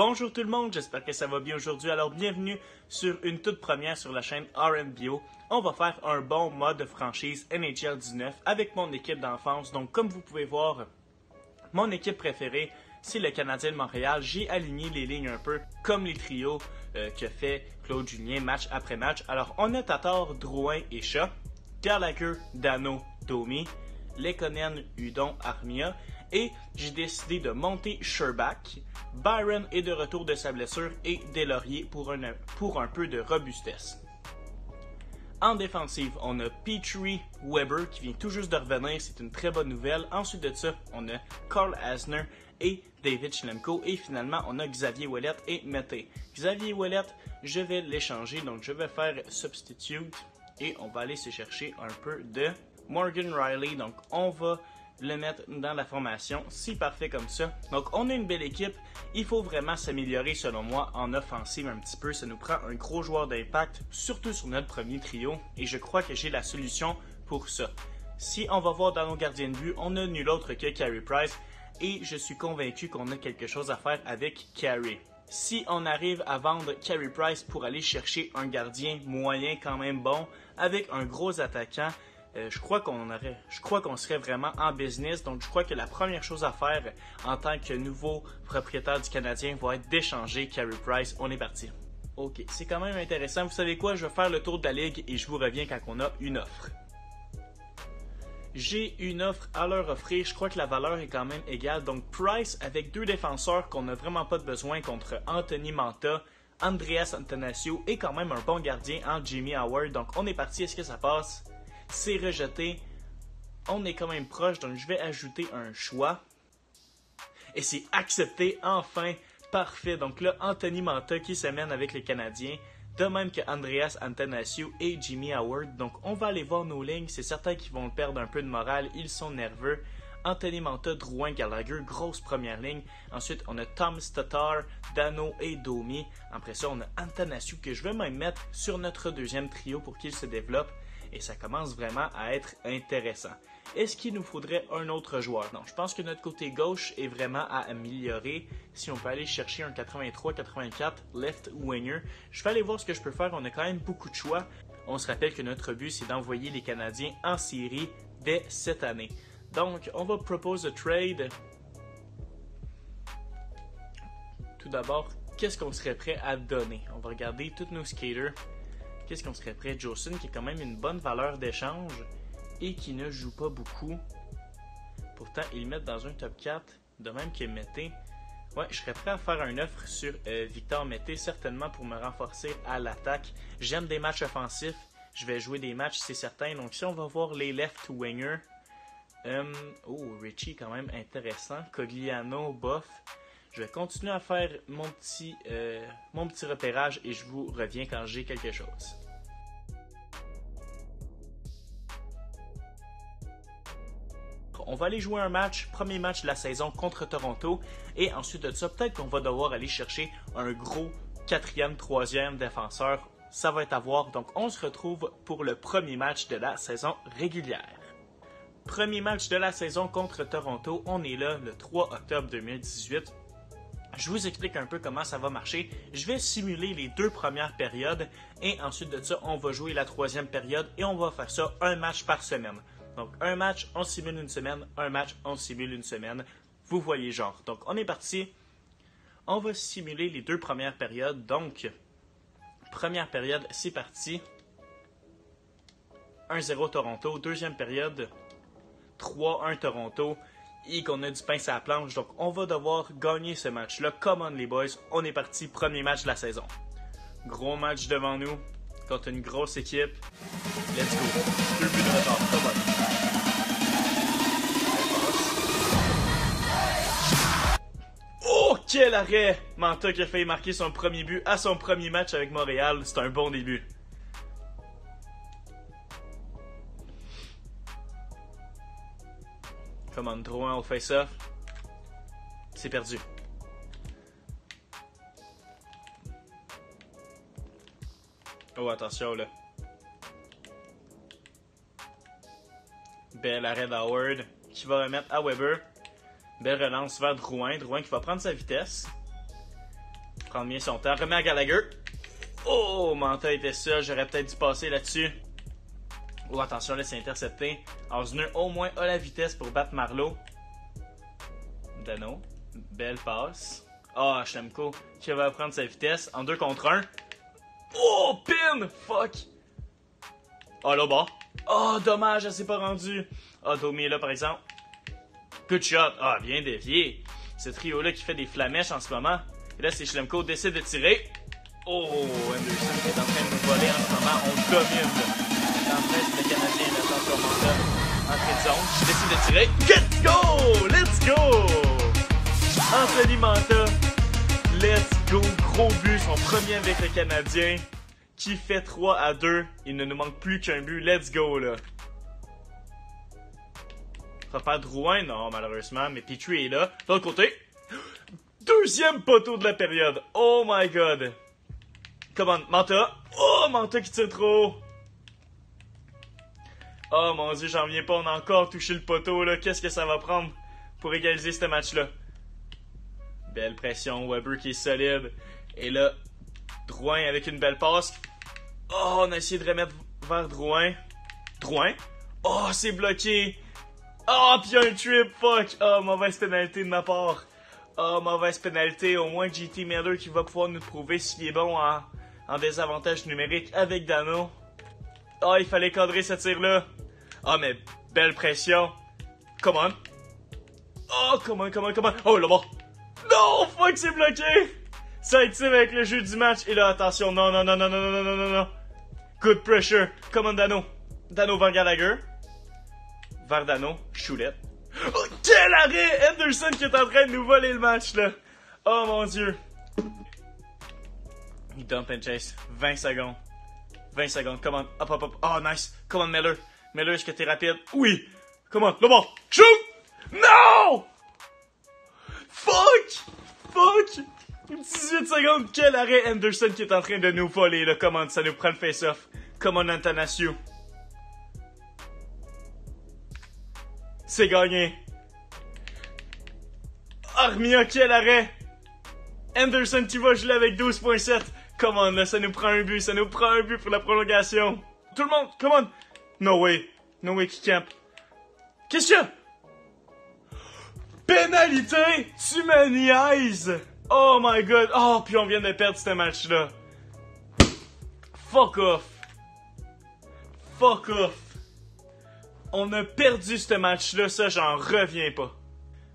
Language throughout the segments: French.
Bonjour tout le monde, j'espère que ça va bien aujourd'hui. Alors bienvenue sur une toute première sur la chaîne RNBO. On va faire un bon mode franchise NHL 19 avec mon équipe d'enfance. Donc comme vous pouvez voir, mon équipe préférée, c'est le Canadien de Montréal. J'ai aligné les lignes un peu comme les trios que fait Claude Julien match après match. Alors on a Tatar, Drouin et Shaw, Gallagher, Dano, Domi, Lekonen, Hudon, Armia. Et j'ai décidé de monter Sherbak. Byron est de retour de sa blessure et Deslauriers pour un peu de robustesse. En défensive, on a Petrie Weber qui vient tout juste de revenir, c'est une très bonne nouvelle. Ensuite de ça, on a Carl Asner et David Schlemko. Et finalement, on a Xavier Ouellet et Mété. Xavier Ouellet, je vais l'échanger, donc je vais faire Substitute et on va aller se chercher un peu de Morgan Riley. Donc on va le mettre dans la formation, c'est parfait comme ça. Donc on a une belle équipe, il faut vraiment s'améliorer selon moi en offensive un petit peu, ça nous prend un gros joueur d'impact, surtout sur notre premier trio, et je crois que j'ai la solution pour ça. Si on va voir dans nos gardiens de but, on a nul autre que Carey Price, et je suis convaincu qu'on a quelque chose à faire avec Carey. Si on arrive à vendre Carey Price pour aller chercher un gardien moyen quand même bon, avec un gros attaquant, je crois qu'on serait vraiment en business. Donc, je crois que la première chose à faire en tant que nouveau propriétaire du Canadien va être d'échanger Carey Price. On est parti. Ok, c'est quand même intéressant. Vous savez quoi? Je vais faire le tour de la ligue et je vous reviens quand on a une offre. J'ai une offre à leur offrir. Je crois que la valeur est quand même égale. Donc, Price avec deux défenseurs qu'on n'a vraiment pas de besoin contre Anthony Mantha, Andreas Athanasiou et quand même un bon gardien en Jimmy Howard. Donc, on est parti. Est-ce que ça passe? C'est rejeté. On est quand même proche, donc je vais ajouter un choix. Et c'est accepté, enfin. Parfait. Donc là, Anthony Mantha qui se mène avec les Canadiens. De même que Andreas Athanasiou et Jimmy Howard. Donc on va aller voir nos lignes. C'est certain qu'ils vont perdre un peu de morale. Ils sont nerveux. Anthony Mantha, Drouin, Gallagher, grosse première ligne. Ensuite, on a Tom Tatar, Dano et Domi. Après ça, on a Athanasiou que je vais même mettre sur notre deuxième trio pour qu'il se développe. Et ça commence vraiment à être intéressant. Est-ce qu'il nous faudrait un autre joueur? Non, je pense que notre côté gauche est vraiment à améliorer. Si on peut aller chercher un 83-84 left winger, je vais aller voir ce que je peux faire. On a quand même beaucoup de choix. On se rappelle que notre but, c'est d'envoyer les Canadiens en série dès cette année. Donc, on va propose a trade. Tout d'abord, qu'est-ce qu'on serait prêt à donner? On va regarder tous nos skaters. Qu'est-ce qu'on serait prêt? Jocelyn qui a quand même une bonne valeur d'échange et qui ne joue pas beaucoup. Pourtant, ils le mettent dans un top 4, de même que Mété. Ouais, je serais prêt à faire une offre sur Victor Mété, certainement pour me renforcer à l'attaque. J'aime des matchs offensifs, je vais jouer des matchs, c'est certain. Donc si on va voir les left wingers, Richie quand même intéressant. Cogliano, bof. Je vais continuer à faire mon petit repérage et je vous reviens quand j'ai quelque chose. On va aller jouer un match, premier match de la saison contre Toronto. Et ensuite de ça, peut-être qu'on va devoir aller chercher un gros 4e, 3e défenseur. Ça va être à voir. Donc on se retrouve pour le premier match de la saison régulière. Premier match de la saison contre Toronto. On est là le 3 octobre 2018. Je vous explique un peu comment ça va marcher. Je vais simuler les deux premières périodes et ensuite de ça, on va jouer la troisième période et on va faire ça un match par semaine. Donc un match, on simule une semaine, un match, on simule une semaine. Vous voyez genre. Donc on est parti. On va simuler les deux premières périodes. Donc, première période, c'est parti. 1-0 Toronto. Deuxième période, 3-1 Toronto. Et qu'on a du pain sur la planche, donc on va devoir gagner ce match-là. Come on les boys, on est parti, premier match de la saison. Gros match devant nous, contre une grosse équipe. Let's go. 2 buts de retard, come on. Oh, quel arrêt! Mantha qui a failli marquer son premier but à son premier match avec Montréal, c'est un bon début. Come on, Drouin au face-off. C'est perdu. Oh, attention là. Bel arrêt d'Howard qui va remettre à Weber. Belle relance vers Drouin. Drouin qui va prendre sa vitesse. Prendre bien son temps. Remet à Gallagher. Oh, Manta était seul. J'aurais peut-être dû passer là-dessus. Oh, attention, là, c'est intercepté. Osner, au moins, a la vitesse pour battre Marleau. Dano. Belle passe. Ah, Schlemko qui va prendre sa vitesse en 2 contre 1. Oh, pin! Fuck! Oh, là bas. Oh, dommage, elle s'est pas rendue. Ah, Domi est là, par exemple. Good shot. Ah, bien dévié. Ce trio-là qui fait des flamèches en ce moment. Et là, c'est Schlemko décide de tirer. Oh, Anderson qui est en train de nous voler en ce moment. On domine. En fait, le Canadien attend son mandat. Entrée de zone. Je décide de tirer. Let's go! Let's go! Anthony Manta. Let's go! Gros but. Son premier avec le Canadien. Qui fait 3-2. Il ne nous manque plus qu'un but. Let's go, là. Pas Drouin, non, malheureusement. Mais Petrie est là. De l'autre côté. Deuxième poteau de la période. Oh my god. Come on, Manta. Oh, Manta qui tire trop haut. Oh mon dieu, j'en reviens pas. On a encore touché le poteau, là. Qu'est-ce que ça va prendre pour égaliser ce match-là? Belle pression. Weber qui est solide. Et là, Drouin avec une belle passe. Oh, on a essayé de remettre vers Drouin. Drouin. Oh, c'est bloqué. Oh, puis un trip. Fuck. Oh, mauvaise pénalité de ma part. Oh, mauvaise pénalité. Au moins JT Miller qui va pouvoir nous prouver s'il est bon en désavantage numérique avec Dano. Oh, il fallait cadrer ce tir-là. Oh, mais belle pression. Come on. Oh, come on. Oh, là-bas. Non, fuck, c'est bloqué. Ça active avec le jeu du match. Et là, attention. Non. Good pressure. Come on, Dano. Dano vers Gallagher. Vers Dano. Choulette. Oh, quel arrêt! Anderson qui est en train de nous voler le match, là. Oh, mon dieu. Dump and chase. 20 secondes. 20 secondes. Come on. Hop. Oh, nice. Come on, Miller. Miller, est-ce que t'es rapide? Oui. Come on. Là-bas. Shoot! No! Fuck! 18 secondes. Quel arrêt Anderson qui est en train de nous voler, là. Come on, ça nous prend le face-off. Come on, Athanasiou. C'est gagné. Armia, quel arrêt. Anderson qui va jouer avec 12.7. Come on, là, ça nous prend un but. Ça nous prend un but pour la prolongation. Tout le monde, come on. No way qui camp. Qu'est-ce qu'il y a? Pénalité! Tu me niaises! Oh my god! Oh, puis on vient de perdre ce match-là. Fuck off! On a perdu ce match-là, ça, j'en reviens pas.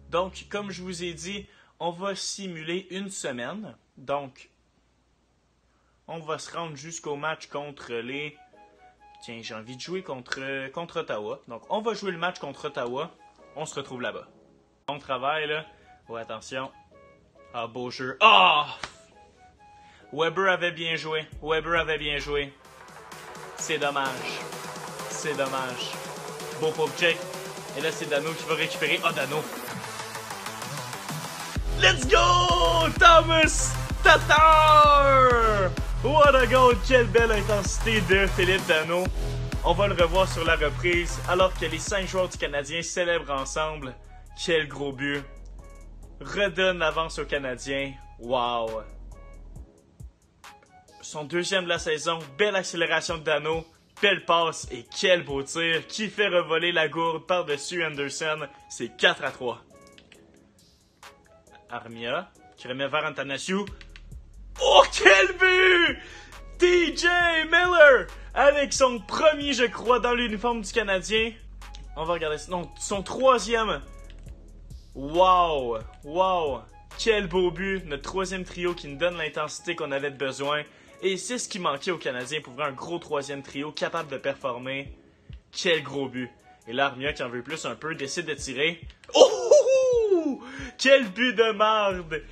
Donc, comme je vous ai dit, on va simuler une semaine. Donc, on va se rendre jusqu'au match contre les... Tiens, j'ai envie de jouer contre Ottawa. Donc, on va jouer le match contre Ottawa. On se retrouve là-bas. Bon travail, là. Oh, attention. Ah, beau jeu. Ah! Weber avait bien joué. C'est dommage. Beau pop check. Et là, c'est Dano qui va récupérer. Ah, Dano. Let's go! Thomas Tatar! What a goal! Quelle belle intensité de Philippe Dano. On va le revoir sur la reprise alors que les 5 joueurs du Canadien célèbrent ensemble. Quel gros but. Redonne l'avance aux Canadiens. Wow. Son deuxième de la saison. Belle accélération de Dano. Belle passe et quel beau tir qui fait revoler la gourde par-dessus Anderson. C'est 4-3. Armia qui remet vers Athanasiou. Oh, quel but! TJ Miller avec son premier, je crois, dans l'uniforme du Canadien. On va regarder ça. Non, son troisième. Wow! Quel beau but! Notre troisième trio qui nous donne l'intensité qu'on avait besoin. Et c'est ce qui manquait aux Canadiens pour un gros troisième trio capable de performer. Quel gros but! Et là, Armia qui en veut plus un peu décide de tirer. Oh! Quel but de marde!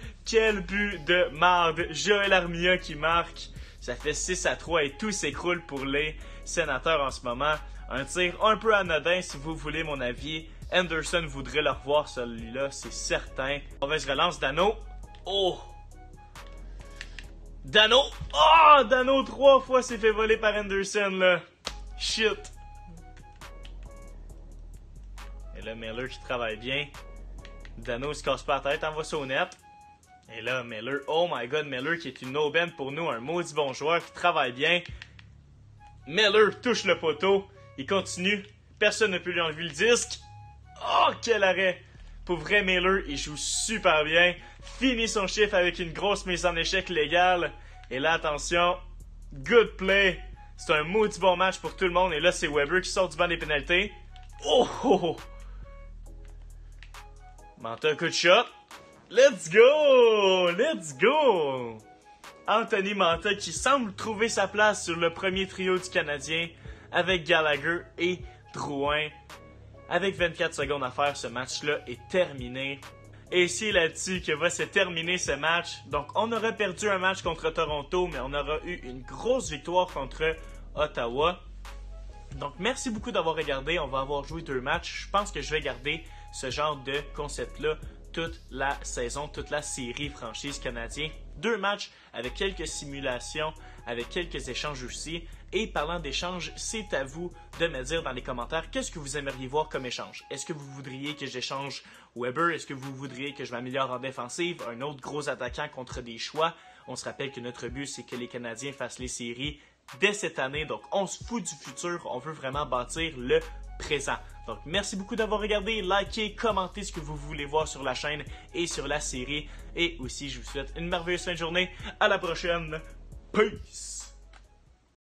Joël Armia qui marque. Ça fait 6-3 et tout s'écroule pour les Sénateurs en ce moment. Un tir un peu anodin si vous voulez mon avis. Anderson voudrait le revoir celui-là, c'est certain. Mauvaise relance, Dano. Oh! Dano! Oh! Dano 3 fois s'est fait voler par Anderson, là. Shit! Et là, Miller qui travaille bien. Dano se casse pas la tête, envoie ça au net. Et là, Miller, oh my god, Miller qui est une aubaine pour nous, un maudit bon joueur qui travaille bien. Miller touche le poteau, il continue, personne ne peut lui enlever le disque. Oh, quel arrêt! Pour vrai, Miller, il joue super bien, finit son chiffre avec une grosse mise en échec légale. Et là, attention, good play. C'est un maudit bon match pour tout le monde. Et là, c'est Weber qui sort du banc des pénalités. Oh, oh, oh. Manta, coup de shot. Let's go! Let's go! Anthony Manta qui semble trouver sa place sur le premier trio du Canadien avec Gallagher et Drouin. Avec 24 secondes à faire, ce match-là est terminé. Et c'est là-dessus que va se terminer ce match. Donc, on aura perdu un match contre Toronto, mais on aura eu une grosse victoire contre Ottawa. Donc, merci beaucoup d'avoir regardé. On va avoir joué 2 matchs. Je pense que je vais garder ce genre de concept-là toute la saison, toute la série franchise canadien. 2 matchs avec quelques simulations, avec quelques échanges aussi. Et parlant d'échanges, c'est à vous de me dire dans les commentaires qu'est-ce que vous aimeriez voir comme échange. Est-ce que vous voudriez que j'échange Weber? Est-ce que vous voudriez que je m'améliore en défensive? Un autre gros attaquant contre des choix? On se rappelle que notre but, c'est que les Canadiens fassent les séries dès cette année. Donc, on se fout du futur. On veut vraiment bâtir le présent. Donc, merci beaucoup d'avoir regardé. Likez, commentez ce que vous voulez voir sur la chaîne et sur la série. Et aussi, je vous souhaite une merveilleuse fin de journée. À la prochaine. Peace!